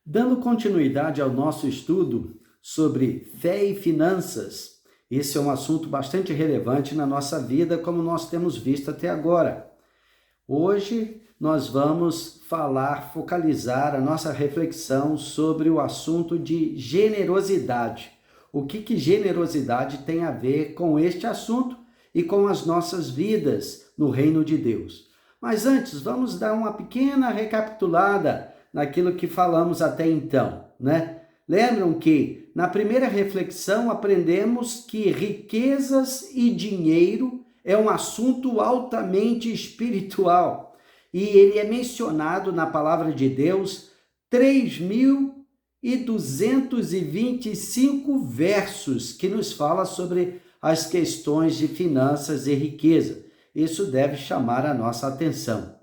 Dando continuidade ao nosso estudo sobre fé e finanças, esse é um assunto bastante relevante na nossa vida, como nós temos visto até agora. Hoje nós vamos focalizar a nossa reflexão sobre o assunto de generosidade. O que generosidade tem a ver com este assunto e com as nossas vidas no reino de Deus. Mas antes, vamos dar uma pequena recapitulada naquilo que falamos até então, né? Lembram que na primeira reflexão aprendemos que riquezas e dinheiro é um assunto altamente espiritual e ele é mencionado na palavra de Deus 3.225 versos que nos fala sobre as questões de finanças e riqueza. Isso deve chamar a nossa atenção.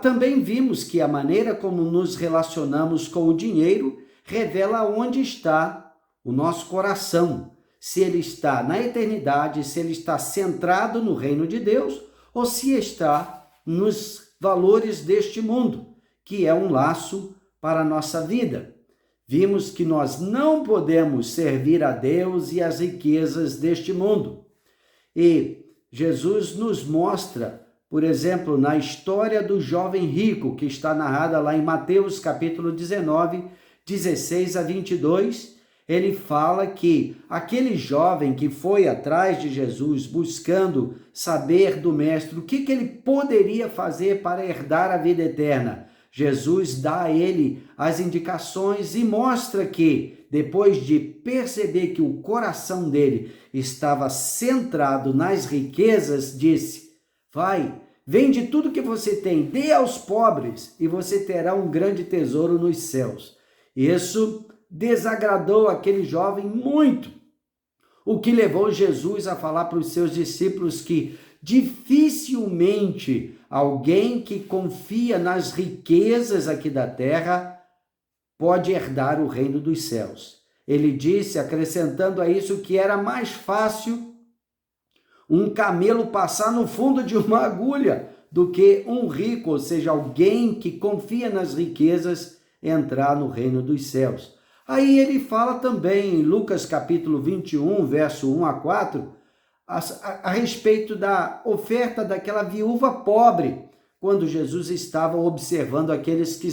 Também vimos que a maneira como nos relacionamos com o dinheiro revela onde está o nosso coração, se ele está na eternidade, se ele está centrado no reino de Deus ou se está nos valores deste mundo, que é um laço para a nossa vida. Vimos que nós não podemos servir a Deus e as riquezas deste mundo. E Jesus nos mostra, por exemplo, na história do jovem rico, que está narrada lá em Mateus capítulo 19, 16 a 22, ele fala que aquele jovem que foi atrás de Jesus buscando saber do mestre o que ele poderia fazer para herdar a vida eterna, Jesus dá a ele as indicações e mostra que, depois de perceber que o coração dele estava centrado nas riquezas, disse: vai, vende tudo que você tem, dê aos pobres e você terá um grande tesouro nos céus. Isso desagradou aquele jovem muito, o que levou Jesus a falar para os seus discípulos que dificilmente alguém que confia nas riquezas aqui da terra pode herdar o reino dos céus. Ele disse, acrescentando a isso, que era mais fácil um camelo passar no fundo de uma agulha do que um rico, ou seja, alguém que confia nas riquezas, entrar no reino dos céus. Aí ele fala também em Lucas capítulo 21, verso 1 a 4, a respeito da oferta daquela viúva pobre, quando Jesus estava observando aqueles que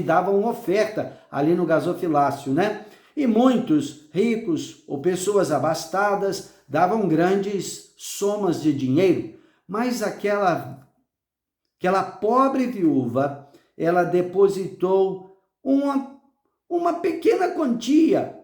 davam oferta ali no gasofilácio, né? E muitos ricos ou pessoas abastadas davam grandes somas de dinheiro, mas aquela pobre viúva, ela depositou uma pequena quantia,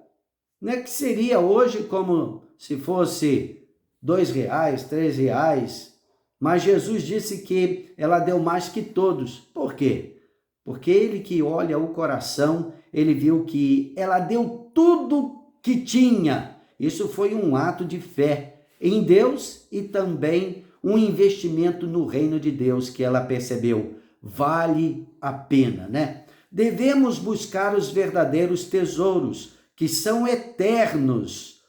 né, que seria hoje como se fosse R$2, R$3, mas Jesus disse que ela deu mais que todos. Por quê? Porque ele que olha o coração, ele viu que ela deu tudo que tinha. Isso foi um ato de fé em Deus e também um investimento no reino de Deus que ela percebeu. Vale a pena, né? Devemos buscar os verdadeiros tesouros, que são eternos.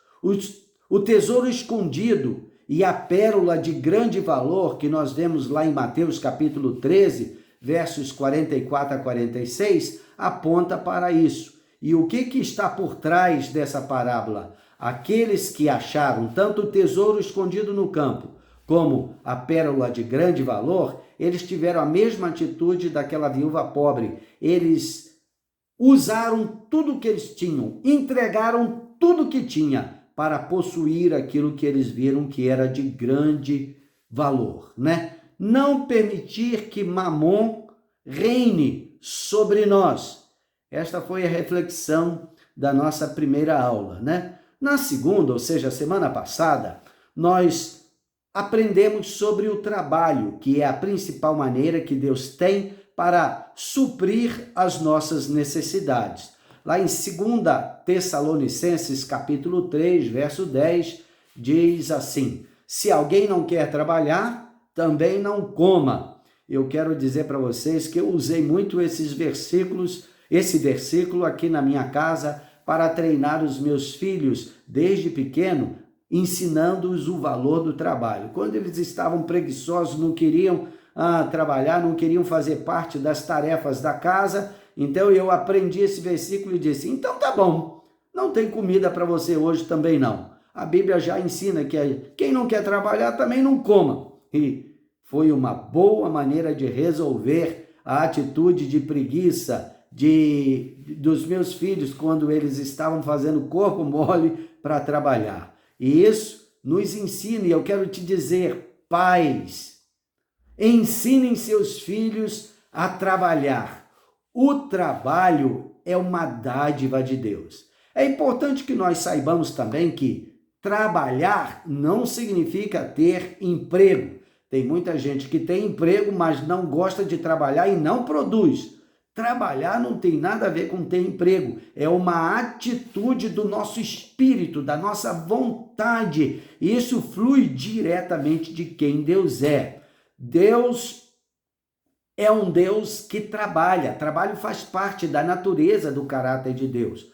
O tesouro escondido e a pérola de grande valor, que nós vemos lá em Mateus capítulo 13, versos 44 a 46, aponta para isso. E o que está por trás dessa parábola? Aqueles que acharam tanto o tesouro escondido no campo, como a pérola de grande valor, eles tiveram a mesma atitude daquela viúva pobre. Eles usaram tudo que eles tinham, entregaram tudo que tinha para possuir aquilo que eles viram que era de grande valor, né? Não permitir que Mamon reine sobre nós. Esta foi a reflexão da nossa primeira aula, né? Na segunda, ou seja, a semana passada, nós aprendemos sobre o trabalho, que é a principal maneira que Deus tem para suprir as nossas necessidades. Lá em 2 Tessalonicenses, capítulo 3, verso 10, diz assim: se alguém não quer trabalhar, também não coma. Eu quero dizer para vocês que eu usei muito esse versículo aqui na minha casa para treinar os meus filhos desde pequeno, ensinando-os o valor do trabalho. Quando eles estavam preguiçosos, não queriam trabalhar, não queriam fazer parte das tarefas da casa, Então eu aprendi esse versículo e disse, então tá bom, não tem comida para você hoje também não. A Bíblia já ensina que quem não quer trabalhar também não coma. E foi uma boa maneira de resolver a atitude de preguiça dos meus filhos quando eles estavam fazendo corpo mole para trabalhar. E isso nos ensina, e eu quero te dizer, pais, ensinem seus filhos a trabalhar. O trabalho é uma dádiva de Deus. É importante que nós saibamos também que trabalhar não significa ter emprego. Tem muita gente que tem emprego, mas não gosta de trabalhar e não produz. Trabalhar não tem nada a ver com ter emprego. É uma atitude do nosso espírito, da nossa vontade. E isso flui diretamente de quem Deus é. Deus é um Deus que trabalha. Trabalho faz parte da natureza do caráter de Deus.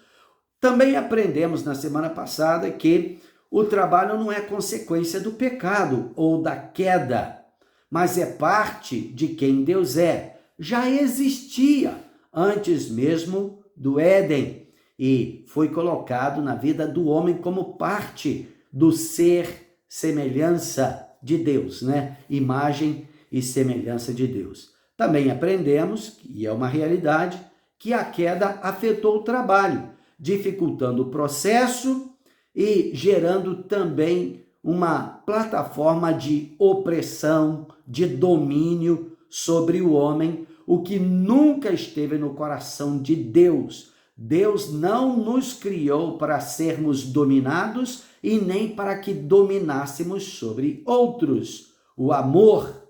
Também aprendemos na semana passada que o trabalho não é consequência do pecado ou da queda, mas é parte de quem Deus é. Já existia antes mesmo do Éden e foi colocado na vida do homem como parte do ser semelhança de Deus, né? Imagem e semelhança de Deus. Também aprendemos, e é uma realidade, que a queda afetou o trabalho, dificultando o processo e gerando também uma plataforma de opressão, de domínio sobre o homem, o que nunca esteve no coração de Deus. Deus não nos criou para sermos dominados e nem para que dominássemos sobre outros. O amor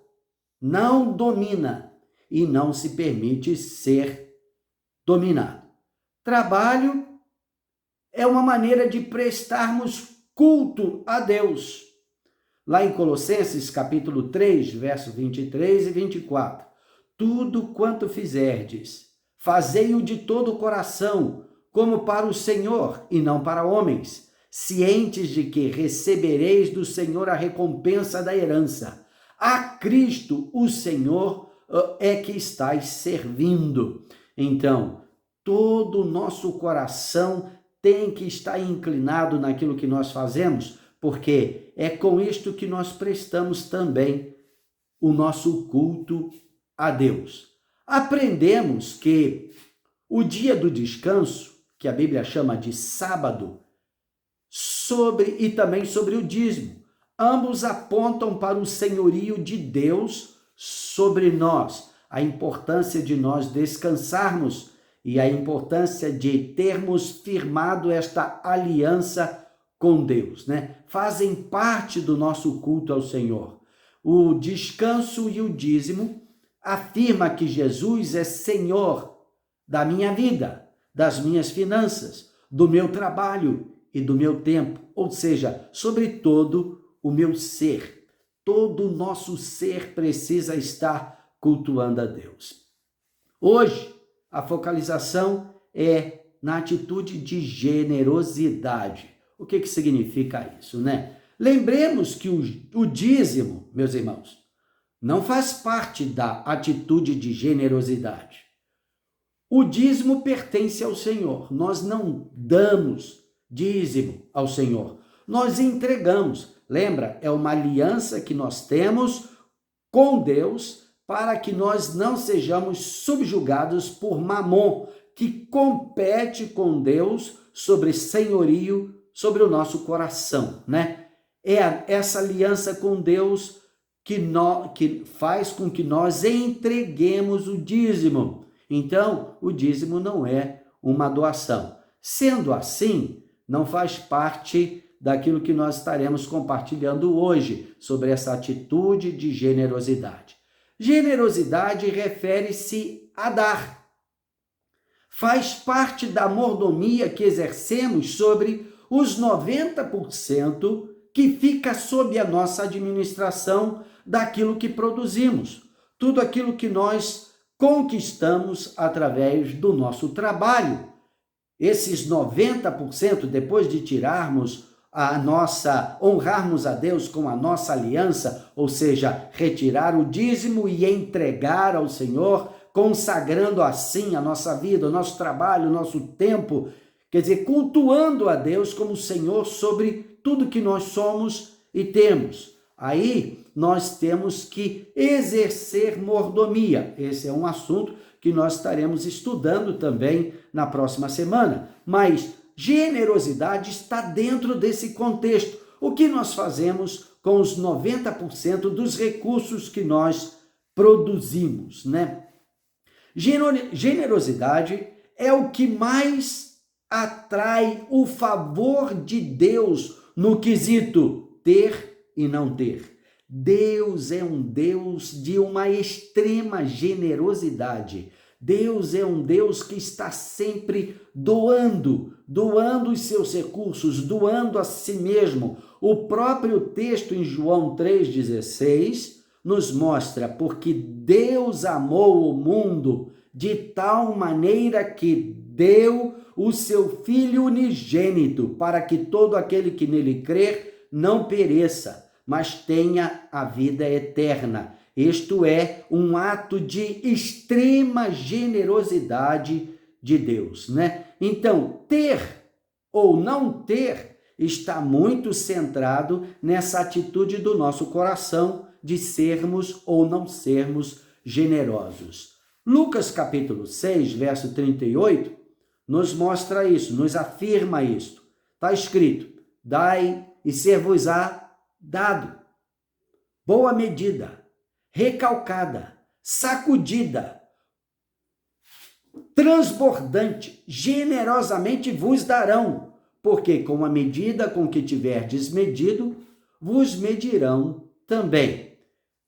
não domina e não se permite ser dominado. Trabalho é uma maneira de prestarmos culto a Deus. Lá em Colossenses capítulo 3, verso 23 e 24. Tudo quanto fizerdes, fazei-o de todo o coração, como para o Senhor e não para homens, cientes de que recebereis do Senhor a recompensa da herança. A Cristo, o Senhor, é que estáis servindo. Então, todo o nosso coração tem que estar inclinado naquilo que nós fazemos, porque é com isto que nós prestamos também o nosso culto a Deus. Aprendemos que o dia do descanso, que a Bíblia chama de sábado, e também sobre o dízimo, ambos apontam para o senhorio de Deus sobre nós, a importância de nós descansarmos e a importância de termos firmado esta aliança com Deus, né? Fazem parte do nosso culto ao Senhor. O descanso e o dízimo afirma que Jesus é Senhor da minha vida, das minhas finanças, do meu trabalho e do meu tempo, ou seja, sobre todo o meu ser. Todo o nosso ser precisa estar cultuando a Deus. Hoje, a focalização é na atitude de generosidade. O que significa isso, né? Lembremos que o dízimo, meus irmãos, não faz parte da atitude de generosidade. O dízimo pertence ao Senhor. Nós não damos dízimo ao Senhor. Nós entregamos. Lembra? É uma aliança que nós temos com Deus para que nós não sejamos subjugados por Mamon, que compete com Deus sobre senhorio, sobre o nosso coração, né? É essa aliança com Deus que faz com que nós entreguemos o dízimo. Então, o dízimo não é uma doação. Sendo assim, não faz parte daquilo que nós estaremos compartilhando hoje sobre essa atitude de generosidade. Generosidade refere-se a dar. Faz parte da mordomia que exercemos sobre os 90% que fica sob a nossa administração daquilo que produzimos. Tudo aquilo que nós conquistamos através do nosso trabalho. Esses 90%, depois de tirarmos honrarmos a Deus com a nossa aliança, ou seja, retirar o dízimo e entregar ao Senhor consagrando assim a nossa vida, o nosso trabalho, o nosso tempo, quer dizer, cultuando a Deus como Senhor sobre tudo que nós somos e temos. Aí nós temos que exercer mordomia. Esse é um assunto que nós estaremos estudando também na próxima semana. Mas generosidade está dentro desse contexto. O que nós fazemos com os 90% dos recursos que nós produzimos, né? Generosidade é o que mais atrai o favor de Deus no quesito ter e não ter. Deus é um Deus de uma extrema generosidade. Deus é um Deus que está sempre doando os seus recursos, doando a si mesmo. O próprio texto em João 3,16 nos mostra, porque Deus amou o mundo de tal maneira que deu o seu Filho unigênito, para que todo aquele que nele crer não pereça, mas tenha a vida eterna. Isto é um ato de extrema generosidade de Deus, né? Então, ter ou não ter está muito centrado nessa atitude do nosso coração de sermos ou não sermos generosos. Lucas capítulo 6, verso 38, nos mostra isso, nos afirma isso. Está escrito: dai e ser-vos-á dado. Boa medida, recalcada, sacudida, transbordante, generosamente vos darão, porque com a medida com que tiverdes medido, vos medirão também.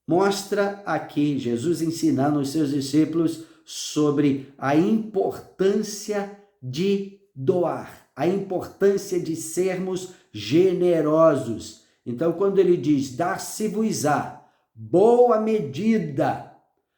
Mostra aqui Jesus ensinando os seus discípulos sobre a importância de doar, a importância de sermos generosos. Então, quando ele diz dar-se-vos-á, boa medida,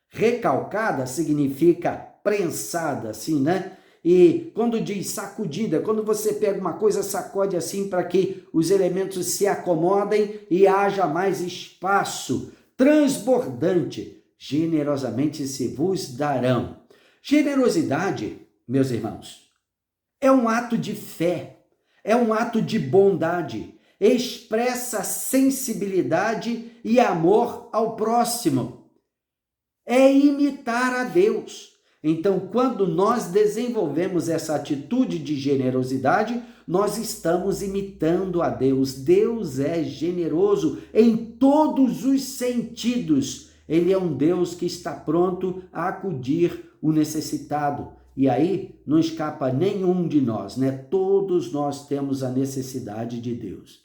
recalcada, significa prensada, assim, né? E quando diz sacudida, quando você pega uma coisa, sacode assim para que os elementos se acomodem e haja mais espaço. Transbordante, generosamente se vos darão. Generosidade, meus irmãos, é um ato de fé, é um ato de bondade, expressa sensibilidade e amor ao próximo. É imitar a Deus. Então, quando nós desenvolvemos essa atitude de generosidade, nós estamos imitando a Deus. Deus é generoso em todos os sentidos. Ele é um Deus que está pronto a acudir o necessitado. E aí não escapa nenhum de nós, né? Todos nós temos a necessidade de Deus.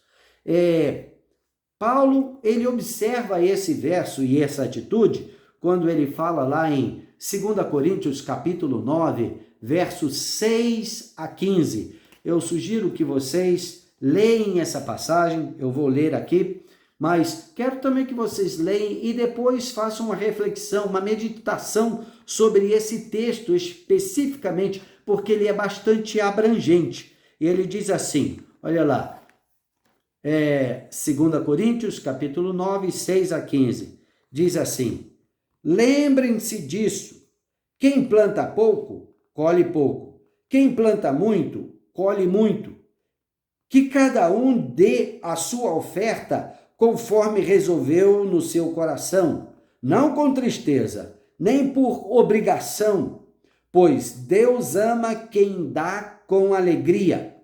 Paulo, ele observa esse verso e essa atitude quando ele fala lá em 2 Coríntios capítulo 9, versos 6 a 15. Eu sugiro que vocês leem essa passagem, eu vou ler aqui, mas quero também que vocês leiam e depois façam uma reflexão, uma meditação sobre esse texto especificamente, porque ele é bastante abrangente. E ele diz assim, olha lá, 2 Coríntios capítulo 9, 6 a 15, diz assim: lembrem-se disso, quem planta pouco, colhe pouco, quem planta muito, colhe muito. Que cada um dê a sua oferta conforme resolveu no seu coração, não com tristeza, nem por obrigação, pois Deus ama quem dá com alegria.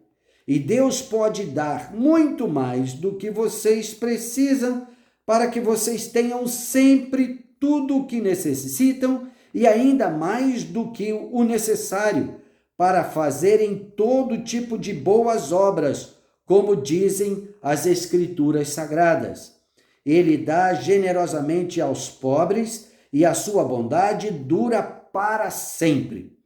E Deus pode dar muito mais do que vocês precisam para que vocês tenham sempre tudo o que necessitam e ainda mais do que o necessário para fazerem todo tipo de boas obras, como dizem as Escrituras Sagradas. Ele dá generosamente aos pobres e a sua bondade dura para sempre.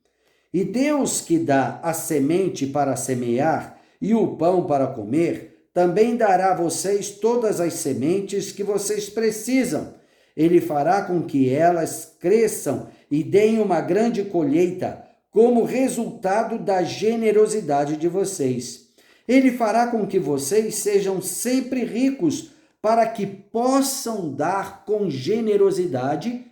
E Deus que dá a semente para semear e o pão para comer, também dará a vocês todas as sementes que vocês precisam. Ele fará com que elas cresçam e deem uma grande colheita, como resultado da generosidade de vocês. Ele fará com que vocês sejam sempre ricos, para que possam dar com generosidade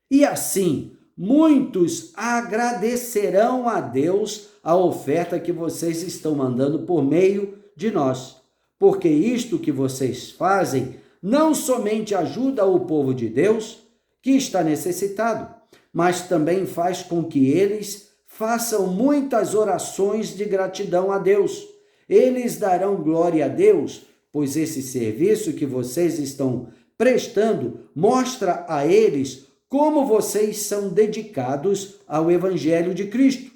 e assim muitos agradecerão a Deus a oferta que vocês estão mandando por meio de nós. Porque isto que vocês fazem não somente ajuda o povo de Deus, que está necessitado, mas também faz com que eles façam muitas orações de gratidão a Deus. Eles darão glória a Deus, pois esse serviço que vocês estão prestando mostra a eles como vocês são dedicados ao Evangelho de Cristo,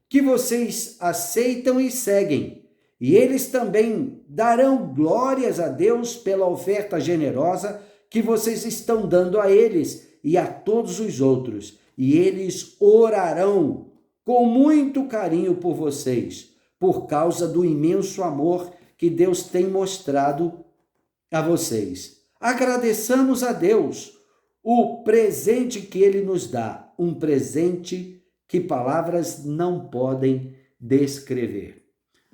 que vocês aceitam e seguem. E eles também darão glórias a Deus pela oferta generosa que vocês estão dando a eles e a todos os outros. E eles orarão com muito carinho por vocês, por causa do imenso amor que Deus tem mostrado a vocês. Agradeçamos a Deus o presente que Ele nos dá, um presente que palavras não podem descrever.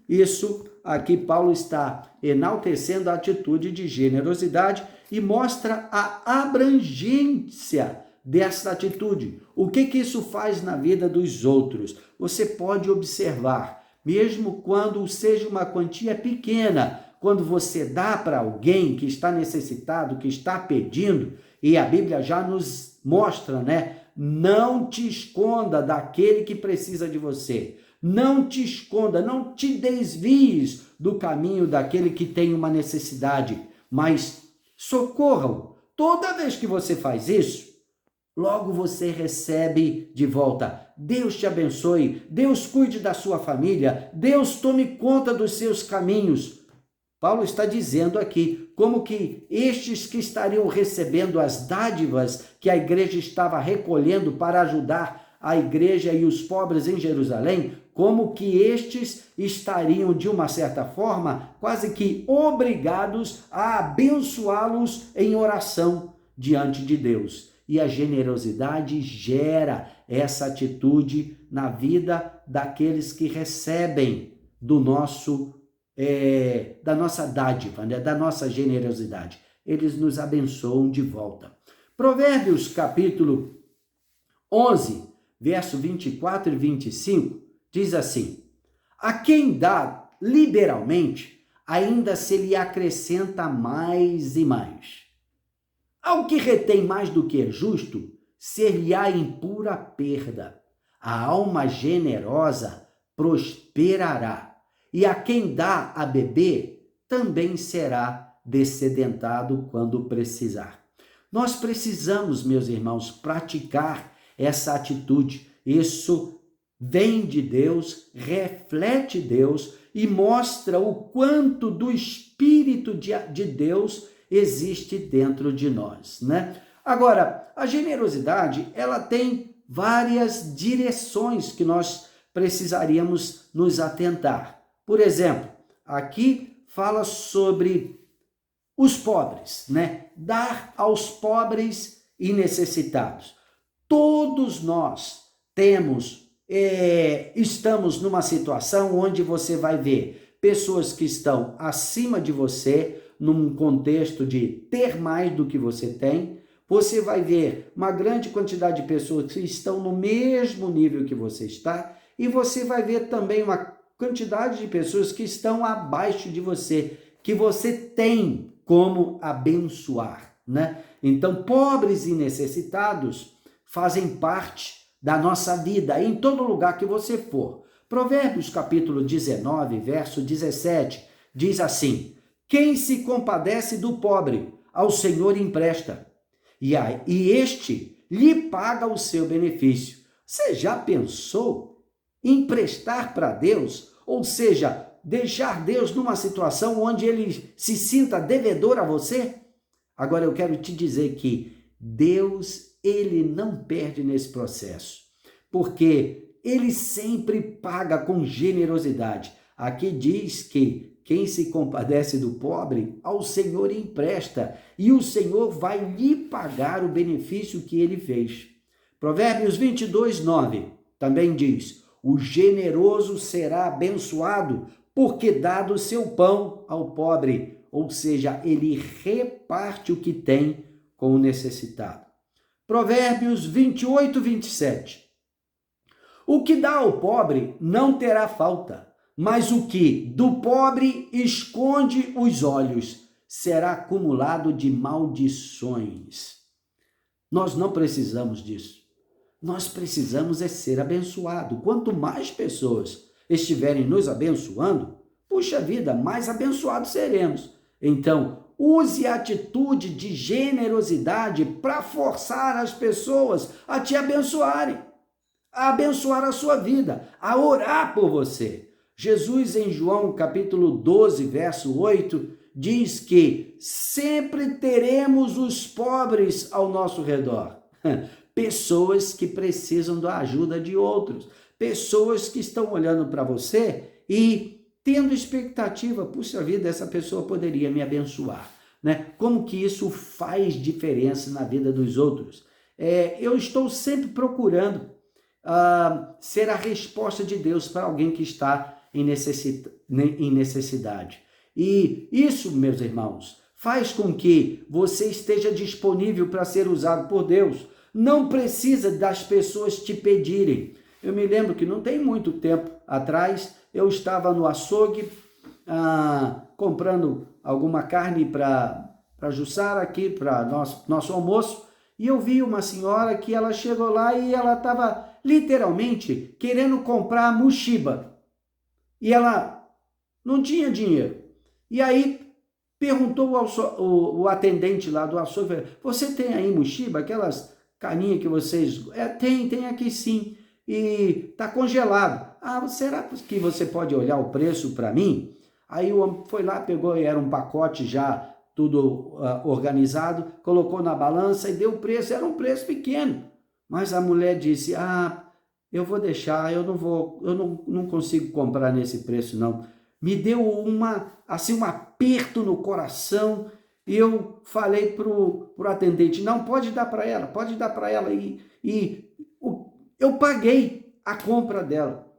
Isso aqui Paulo está enaltecendo a atitude de generosidade e mostra a abrangência dessa atitude. O que isso faz na vida dos outros? Você pode observar, mesmo quando seja uma quantia pequena, quando você dá para alguém que está necessitado, que está pedindo, e a Bíblia já nos mostra, né? Não te esconda daquele que precisa de você. Não te esconda, não te desvies do caminho daquele que tem uma necessidade, mas socorra-o. Toda vez que você faz isso, logo você recebe de volta. Deus te abençoe, Deus cuide da sua família, Deus tome conta dos seus caminhos. Paulo está dizendo aqui como que estes que estariam recebendo as dádivas que a igreja estava recolhendo para ajudar a igreja e os pobres em Jerusalém, como que estes estariam, de uma certa forma, quase que obrigados a abençoá-los em oração diante de Deus. E a generosidade gera essa atitude na vida daqueles que recebem do nosso da nossa dádiva, né? Da nossa generosidade. Eles nos abençoam de volta. Provérbios capítulo 11, verso 24 e 25, diz assim: a quem dá liberalmente, ainda se lhe acrescenta mais e mais. Ao que retém mais do que é justo, ser-lhe-á em pura perda. A alma generosa prosperará, e a quem dá a beber também será dessedentado quando precisar. Nós precisamos, meus irmãos, praticar essa atitude. Isso vem de Deus, reflete Deus e mostra o quanto do Espírito de Deus existe dentro de nós, né? Agora, a generosidade, ela tem várias direções que nós precisaríamos nos atentar. Por exemplo, aqui fala sobre os pobres, né? Dar aos pobres e necessitados. Todos nós estamos numa situação onde você vai ver pessoas que estão acima de você, num contexto de ter mais do que você tem. Você vai ver uma grande quantidade de pessoas que estão no mesmo nível que você está, e você vai ver também uma quantidade de pessoas que estão abaixo de você, que você tem como abençoar, né? Então, pobres e necessitados fazem parte da nossa vida em todo lugar que você for. Provérbios capítulo 19, verso 17, diz assim: quem se compadece do pobre, ao Senhor empresta, e este lhe paga o seu benefício. Você já pensou em emprestar para Deus? Ou seja, deixar Deus numa situação onde ele se sinta devedor a você? Agora eu quero te dizer que Deus, ele não perde nesse processo, porque ele sempre paga com generosidade. Aqui diz que quem se compadece do pobre, ao Senhor empresta, e o Senhor vai lhe pagar o benefício que ele fez. Provérbios 22, 9 também diz: o generoso será abençoado, porque dado o seu pão ao pobre, ou seja, ele reparte o que tem com o necessitado. Provérbios 28, 27. O que dá ao pobre não terá falta, mas o que do pobre esconde os olhos será acumulado de maldições. Nós não precisamos disso. Nós precisamos é ser abençoado. Quanto mais pessoas estiverem nos abençoando, puxa vida, mais abençoados seremos. Então, use a atitude de generosidade para forçar as pessoas a te abençoarem, a abençoar a sua vida, a orar por você. Jesus, em João capítulo 12, verso 8, diz que sempre teremos os pobres ao nosso redor. Pessoas que precisam da ajuda de outros, pessoas que estão olhando para você e tendo expectativa, puxa vida, essa pessoa poderia me abençoar, né? Como que isso faz diferença na vida dos outros? Eu estou sempre procurando ser a resposta de Deus para alguém que está em necessidade. E isso, meus irmãos, faz com que você esteja disponível para ser usado por Deus. Não precisa das pessoas te pedirem. Eu me lembro que não tem muito tempo atrás, eu estava no açougue comprando alguma carne para Jussara aqui, para nosso almoço, e eu vi uma senhora que ela chegou lá e ela estava literalmente querendo comprar muxiba. E ela não tinha dinheiro. E aí perguntou o atendente lá do açougue, você tem aí muxiba, aquelas carninhas que vocês... Tem aqui sim. E tá congelado. Será que você pode olhar o preço para mim? Aí o homem foi lá, pegou, era um pacote já tudo organizado, colocou na balança e deu o preço, era um preço pequeno. Mas a mulher disse, eu vou deixar, eu não consigo comprar nesse preço não. Me deu um aperto no coração e eu falei pro atendente, não, pode dar para ela. E eu paguei a compra dela.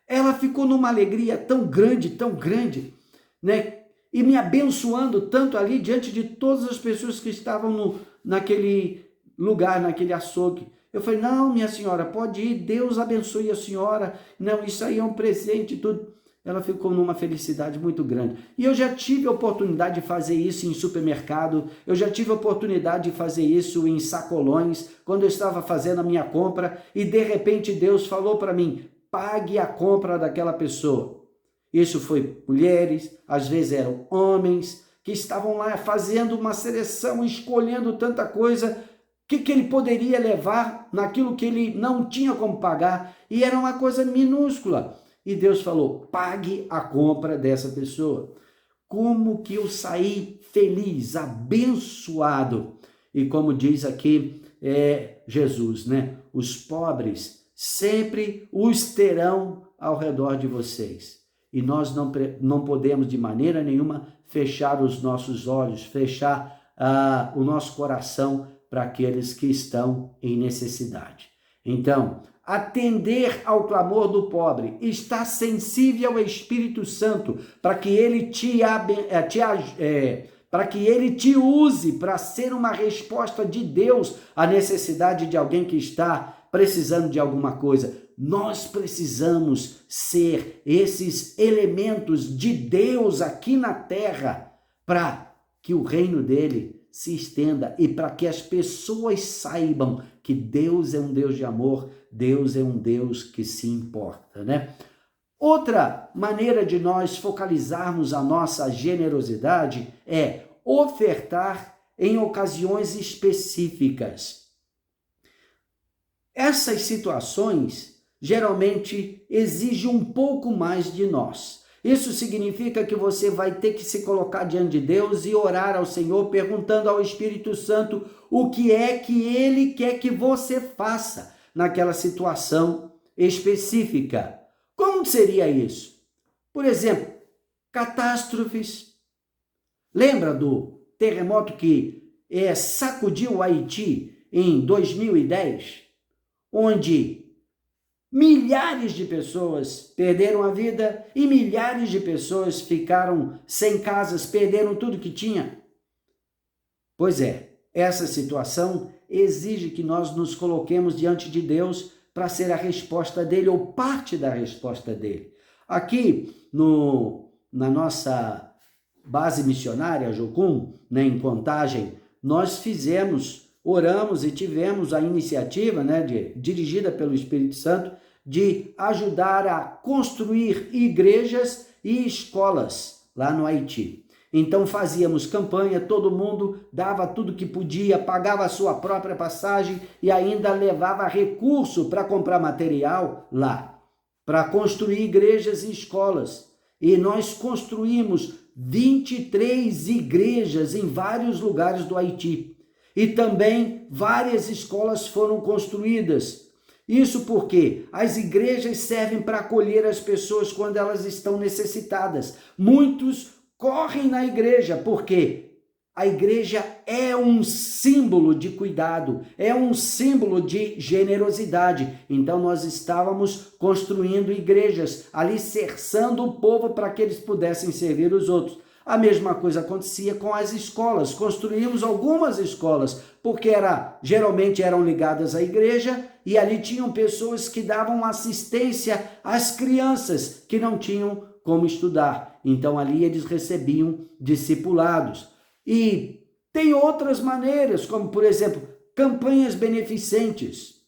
Ela ficou numa alegria tão grande, né? E me abençoando tanto ali diante de todas as pessoas que estavam naquele lugar, naquele açougue. Eu falei, não, minha senhora, pode ir, Deus abençoe a senhora. Não, isso aí é um presente e tudo. Ela ficou numa felicidade muito grande. E eu já tive a oportunidade de fazer isso em supermercado, eu já tive a oportunidade de fazer isso em sacolões, quando eu estava fazendo a minha compra, e de repente Deus falou para mim, pague a compra daquela pessoa. Isso foi mulheres, às vezes eram homens, que estavam lá fazendo uma seleção, escolhendo tanta coisa, que ele poderia levar naquilo que ele não tinha como pagar, e era uma coisa minúscula. E Deus falou, pague a compra dessa pessoa. Como que eu saí feliz, abençoado. E como diz aqui Jesus, né? Os pobres sempre os terão ao redor de vocês. E nós não podemos de maneira nenhuma fechar os nossos olhos, fechar o nosso coração para aqueles que estão em necessidade. Então, atender ao clamor do pobre, estar sensível ao Espírito Santo, para que ele te use para ser uma resposta de Deus à necessidade de alguém que está precisando de alguma coisa. Nós precisamos ser esses elementos de Deus aqui na terra para que o reino dele se estenda e para que as pessoas saibam que Deus é um Deus de amor, Deus é um Deus que se importa, né? Outra maneira de nós focalizarmos a nossa generosidade é ofertar em ocasiões específicas. Essas situações geralmente exigem um pouco mais de nós. Isso significa que você vai ter que se colocar diante de Deus e orar ao Senhor, perguntando ao Espírito Santo o que é que Ele quer que você faça naquela situação específica. Como seria isso? Por exemplo, catástrofes. Lembra do terremoto que sacudiu o Haiti em 2010? Onde milhares de pessoas perderam a vida e milhares de pessoas ficaram sem casas, perderam tudo que tinha. Pois é, essa situação exige que nós nos coloquemos diante de Deus para ser a resposta dele ou parte da resposta dele. Aqui na nossa base missionária, Jocum, né, em Contagem, nós oramos e tivemos a iniciativa, né, dirigida pelo Espírito Santo, de ajudar a construir igrejas e escolas lá no Haiti. Então fazíamos campanha, todo mundo dava tudo que podia, pagava a sua própria passagem e ainda levava recurso para comprar material lá, para construir igrejas e escolas. E nós construímos 23 igrejas em vários lugares do Haiti. E também várias escolas foram construídas. Isso porque as igrejas servem para acolher as pessoas quando elas estão necessitadas. Muitos correm na igreja porque a igreja é um símbolo de cuidado, é um símbolo de generosidade. Então nós estávamos construindo igrejas, alicerçando o povo para que eles pudessem servir os outros. A mesma coisa acontecia com as escolas. Construímos algumas escolas, porque geralmente eram ligadas à igreja e ali tinham pessoas que davam assistência às crianças que não tinham como estudar. Então ali eles recebiam discipulados. E tem outras maneiras, como por exemplo, campanhas beneficentes.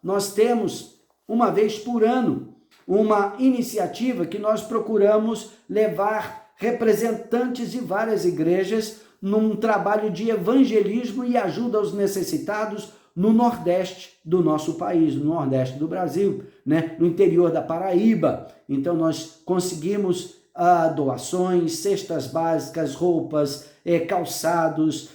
Nós temos uma vez por ano uma iniciativa que nós procuramos levar representantes de várias igrejas num trabalho de evangelismo e ajuda aos necessitados no Nordeste do nosso país, no Nordeste do Brasil, né? No interior da Paraíba. Então nós conseguimos doações, cestas básicas, roupas, calçados,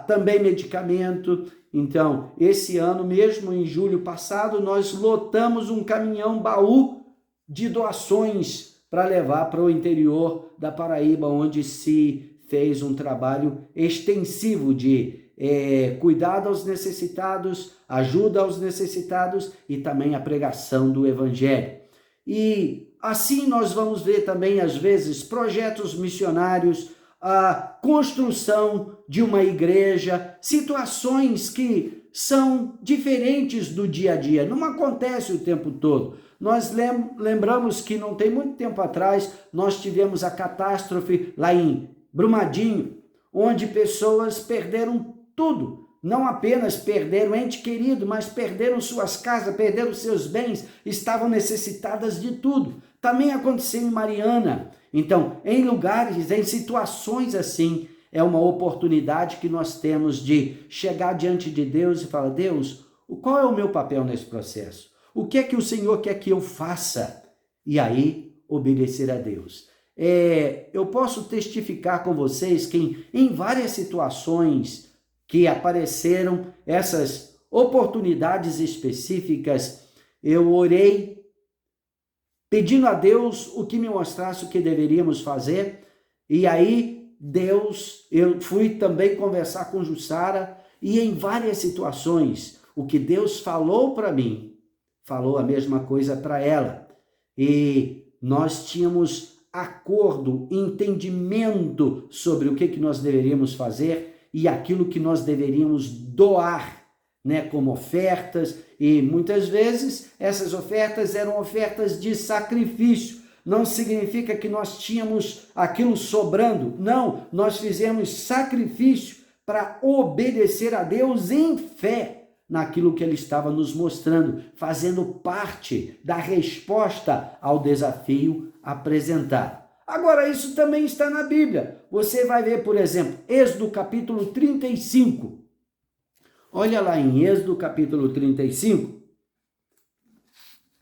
também medicamento. Então, esse ano mesmo, em julho passado, nós lotamos um caminhão-baú de doações para levar para o interior da Paraíba, onde se fez um trabalho extensivo de cuidado aos necessitados, ajuda aos necessitados e também a pregação do Evangelho. E assim nós vamos ver também, às vezes, projetos missionários, a construção de uma igreja, situações que são diferentes do dia a dia, não acontece o tempo todo. Nós lembramos que não tem muito tempo atrás, nós tivemos a catástrofe lá em Brumadinho, onde pessoas perderam tudo. Não apenas perderam ente querido, mas perderam suas casas, perderam seus bens, estavam necessitadas de tudo. Também aconteceu em Mariana. Então, em lugares, em situações assim, é uma oportunidade que nós temos de chegar diante de Deus e falar: Deus, qual é o meu papel nesse processo? O que é que o Senhor quer que eu faça? E aí, obedecer a Deus. Eu posso testificar com vocês que em várias situações que apareceram essas oportunidades específicas, eu orei pedindo a Deus o que me mostrasse o que deveríamos fazer, e aí eu fui também conversar com Jussara, e em várias situações, o que Deus falou para mim, falou a mesma coisa para ela, e nós tínhamos acordo, entendimento sobre o que nós deveríamos fazer, e aquilo que nós deveríamos doar, né, como ofertas, e muitas vezes essas ofertas eram ofertas de sacrifício. Não significa que nós tínhamos aquilo sobrando, não, nós fizemos sacrifício para obedecer a Deus em fé naquilo que Ele estava nos mostrando, fazendo parte da resposta ao desafio apresentado. Agora, isso também está na Bíblia. Você vai ver, por exemplo, Êxodo capítulo 35. Olha lá em Êxodo capítulo 35.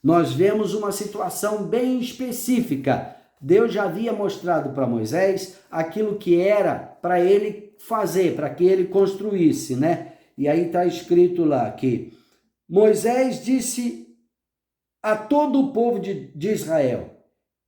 Nós vemos uma situação bem específica. Deus já havia mostrado para Moisés aquilo que era para ele fazer, para que ele construísse, né? E aí está escrito lá que Moisés disse a todo o povo de Israel: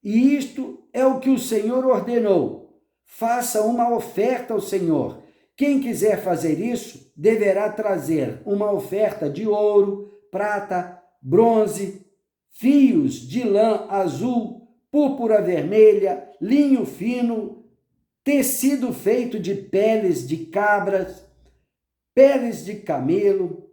e isto é o que o Senhor ordenou: faça uma oferta ao Senhor. Quem quiser fazer isso, deverá trazer uma oferta de ouro, prata, bronze, fios de lã azul, púrpura vermelha, linho fino, tecido feito de peles de cabras, peles de camelo,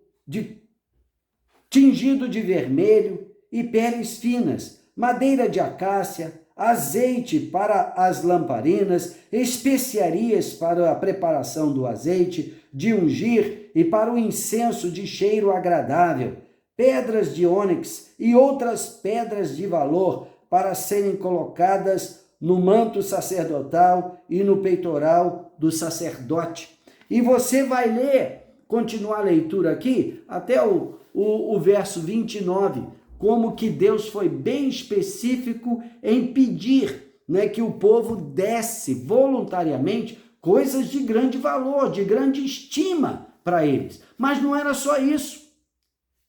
tingido de vermelho e peles finas, madeira de acácia, azeite para as lamparinas, especiarias para a preparação do azeite, de ungir e para o incenso de cheiro agradável, pedras de ônix e outras pedras de valor para serem colocadas no manto sacerdotal e no peitoral do sacerdote. E você vai ler, continuar a leitura aqui, até o verso 29, como que Deus foi bem específico em pedir, né, que o povo desse voluntariamente coisas de grande valor, de grande estima para eles. Mas não era só isso.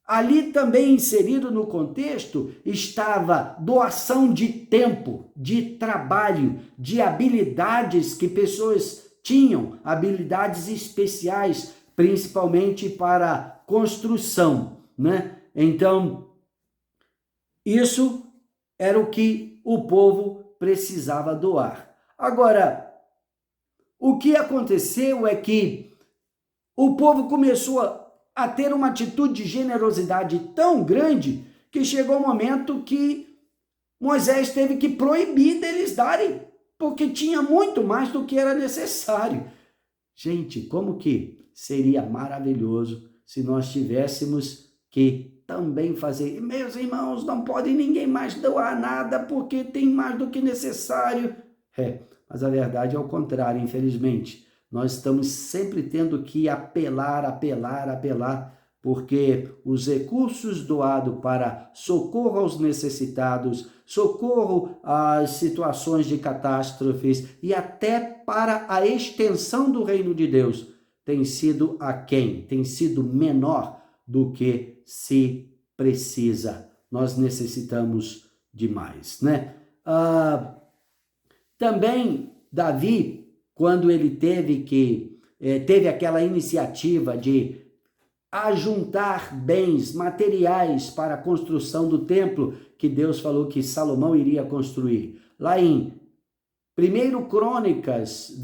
Ali também inserido no contexto estava doação de tempo, de trabalho, de habilidades que pessoas tinham, habilidades especiais, principalmente para construção, né? Então, isso era o que o povo precisava doar. Agora, o que aconteceu é que o povo começou a ter uma atitude de generosidade tão grande que chegou o momento que Moisés teve que proibir deles darem, porque tinha muito mais do que era necessário. Gente, como que seria maravilhoso se nós tivéssemos que também fazer. Meus irmãos, não pode ninguém mais doar nada porque tem mais do que necessário. Mas a verdade é o contrário, infelizmente. Nós estamos sempre tendo que apelar, porque os recursos doados para socorro aos necessitados, socorro às situações de catástrofes e até para a extensão do reino de Deus tem sido aquém, tem sido menor do que se precisa. Nós necessitamos demais, né? Também Davi, quando ele teve aquela iniciativa de ajuntar bens materiais para a construção do templo que Deus falou que Salomão iria construir. Lá em 1 Crônicas,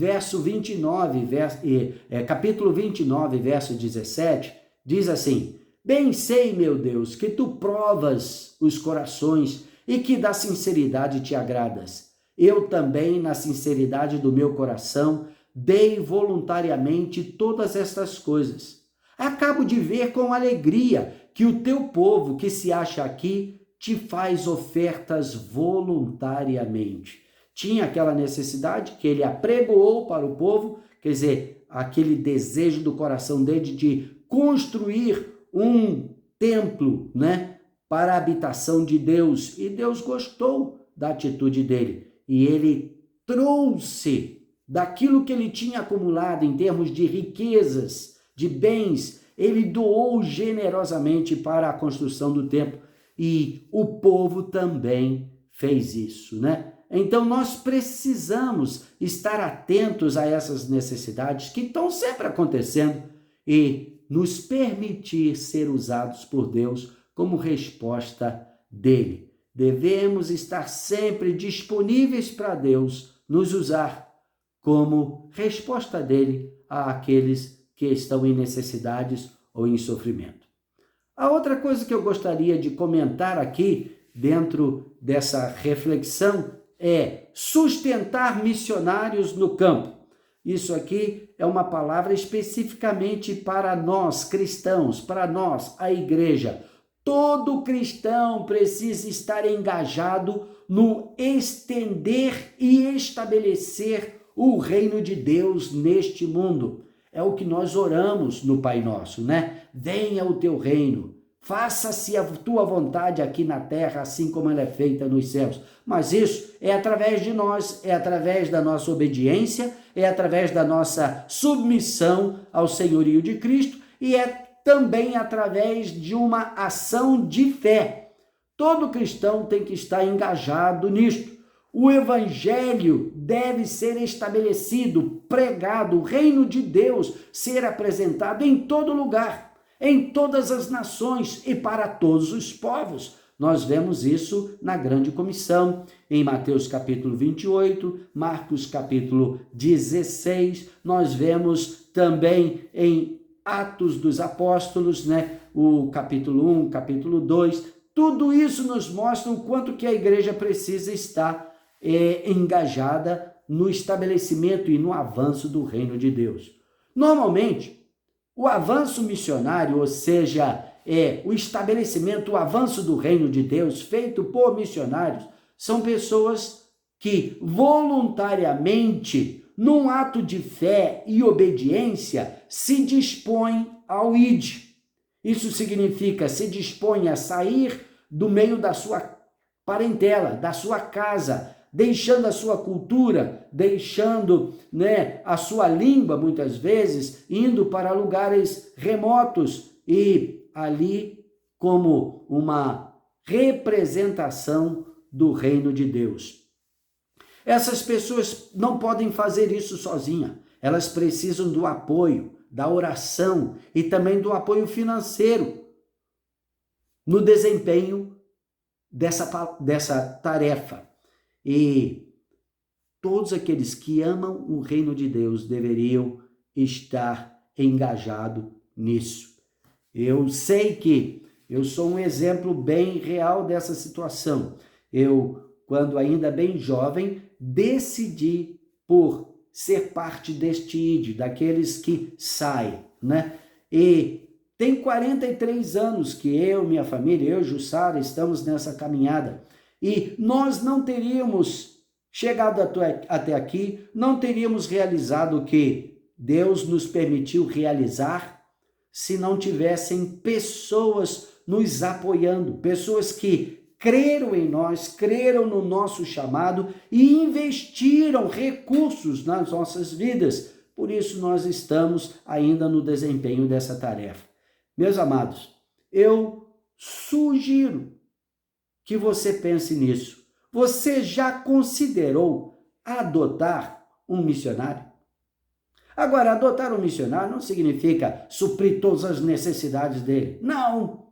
capítulo 29, verso 17, diz assim: Bem sei, meu Deus, que tu provas os corações e que da sinceridade te agradas. Eu também, na sinceridade do meu coração, dei voluntariamente todas estas coisas. Acabo de ver com alegria que o teu povo que se acha aqui te faz ofertas voluntariamente. Tinha aquela necessidade que ele apregoou para o povo, quer dizer, aquele desejo do coração dele de construir um templo, né, para a habitação de Deus. E Deus gostou da atitude dele. E ele trouxe daquilo que ele tinha acumulado em termos de riquezas, de bens, ele doou generosamente para a construção do templo. E o povo também fez isso, né? Então nós precisamos estar atentos a essas necessidades que estão sempre acontecendo e nos permitir ser usados por Deus como resposta dele. Devemos estar sempre disponíveis para Deus nos usar como resposta dele àqueles que estão em necessidades ou em sofrimento. A outra coisa que eu gostaria de comentar aqui, dentro dessa reflexão, é sustentar missionários no campo. Isso aqui é uma palavra especificamente para nós cristãos, para nós, a igreja. Todo cristão precisa estar engajado no estender e estabelecer o reino de Deus neste mundo. É o que nós oramos no Pai Nosso, né? Venha o teu reino, faça-se a tua vontade aqui na terra, assim como ela é feita nos céus. Mas isso é através de nós, é através da nossa obediência, é através da nossa submissão ao senhorio de Cristo e é também através de uma ação de fé. Todo cristão tem que estar engajado nisto. O evangelho deve ser estabelecido, pregado, o reino de Deus ser apresentado em todo lugar, em todas as nações e para todos os povos. Nós vemos isso na grande comissão, em Mateus capítulo 28, Marcos capítulo 16, nós vemos também em Atos dos Apóstolos, né? O capítulo 1, capítulo 2, tudo isso nos mostra o quanto que a igreja precisa estar engajada no estabelecimento e no avanço do reino de Deus. Normalmente, o avanço missionário, ou seja, o estabelecimento, o avanço do reino de Deus feito por missionários, são pessoas que voluntariamente, num ato de fé e obediência, se dispõem ao id. Isso significa se dispõe a sair do meio da sua parentela, da sua casa, deixando a sua cultura, deixando, a sua língua, muitas vezes, indo para lugares remotos e ali como uma representação do reino de Deus. Essas pessoas não podem fazer isso sozinhas. Elas precisam do apoio, da oração e também do apoio financeiro no desempenho dessa tarefa. E todos aqueles que amam o reino de Deus deveriam estar engajados nisso. Eu sei que eu sou um exemplo bem real dessa situação. Eu, quando ainda bem jovem, decidi por ser parte deste ID, daqueles que saem, né? E tem 43 anos que eu, minha família, eu, Jussara, estamos nessa caminhada. E nós não teríamos chegado até aqui, não teríamos realizado o que Deus nos permitiu realizar se não tivessem pessoas nos apoiando, pessoas que creram em nós, creram no nosso chamado e investiram recursos nas nossas vidas. Por isso nós estamos ainda no desempenho dessa tarefa. Meus amados, eu sugiro que você pense nisso. Você já considerou adotar um missionário? Agora, adotar um missionário não significa suprir todas as necessidades dele. Não!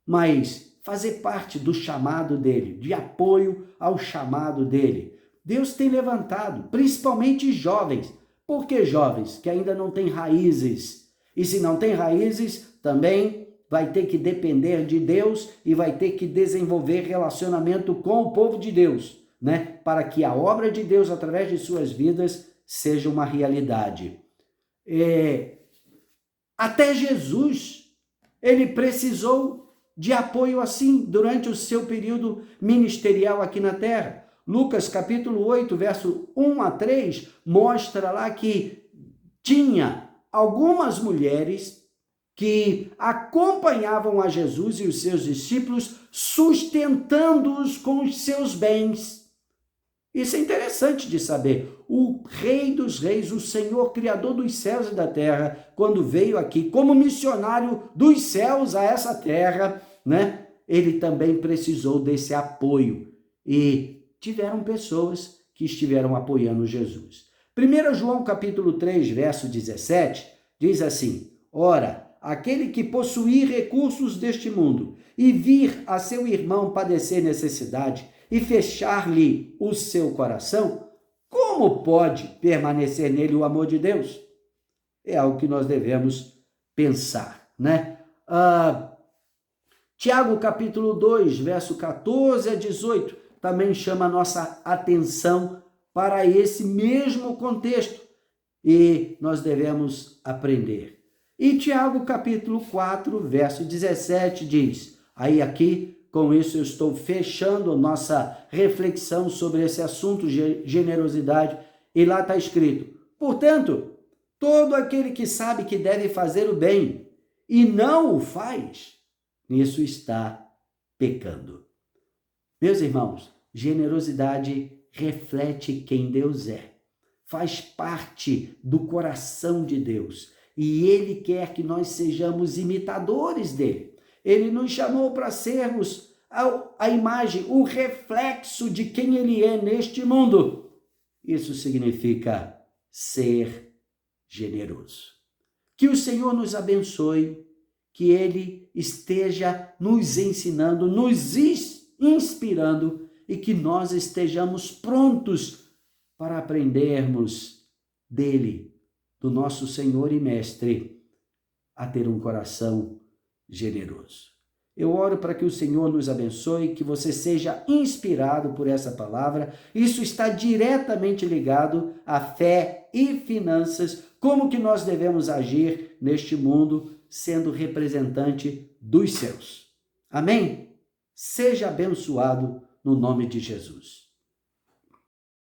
Mas fazer parte do chamado dele, de apoio ao chamado dele. Deus tem levantado, principalmente jovens. Por que jovens? Que ainda não têm raízes. E se não tem raízes, também vai ter que depender de Deus e vai ter que desenvolver relacionamento com o povo de Deus, né? Para que a obra de Deus, através de suas vidas, seja uma realidade. Até Jesus, ele precisou de apoio assim, durante o seu período ministerial aqui na terra. Lucas capítulo 8, verso 1 a 3, mostra lá que tinha algumas mulheres que acompanhavam a Jesus e os seus discípulos, sustentando-os com os seus bens. Isso é interessante de saber. O Rei dos Reis, o Senhor Criador dos céus e da terra, quando veio aqui como missionário dos céus a essa terra, né? Ele também precisou desse apoio. E tiveram pessoas que estiveram apoiando Jesus. 1 João capítulo 3, verso 17, diz assim: ora, aquele que possuir recursos deste mundo e vir a seu irmão padecer necessidade e fechar-lhe o seu coração, como pode permanecer nele o amor de Deus? É algo que nós devemos pensar, né? Tiago capítulo 2, verso 14 a 18, também chama a nossa atenção para esse mesmo contexto e nós devemos aprender. E Tiago capítulo 4, verso 17 diz, aí aqui, com isso eu estou fechando a nossa reflexão sobre esse assunto, generosidade, e lá está escrito, portanto, todo aquele que sabe que deve fazer o bem e não o faz, nisso está pecando. Meus irmãos, generosidade reflete quem Deus é, faz parte do coração de Deus. E Ele quer que nós sejamos imitadores dele. Ele nos chamou para sermos a imagem, o reflexo de quem Ele é neste mundo. Isso significa ser generoso. Que o Senhor nos abençoe, que Ele esteja nos ensinando, nos inspirando e que nós estejamos prontos para aprendermos dele, do nosso Senhor e Mestre, a ter um coração generoso. Eu oro para que o Senhor nos abençoe, que você seja inspirado por essa palavra. Isso está diretamente ligado à fé e finanças, como que nós devemos agir neste mundo, sendo representante dos céus. Amém? Seja abençoado no nome de Jesus.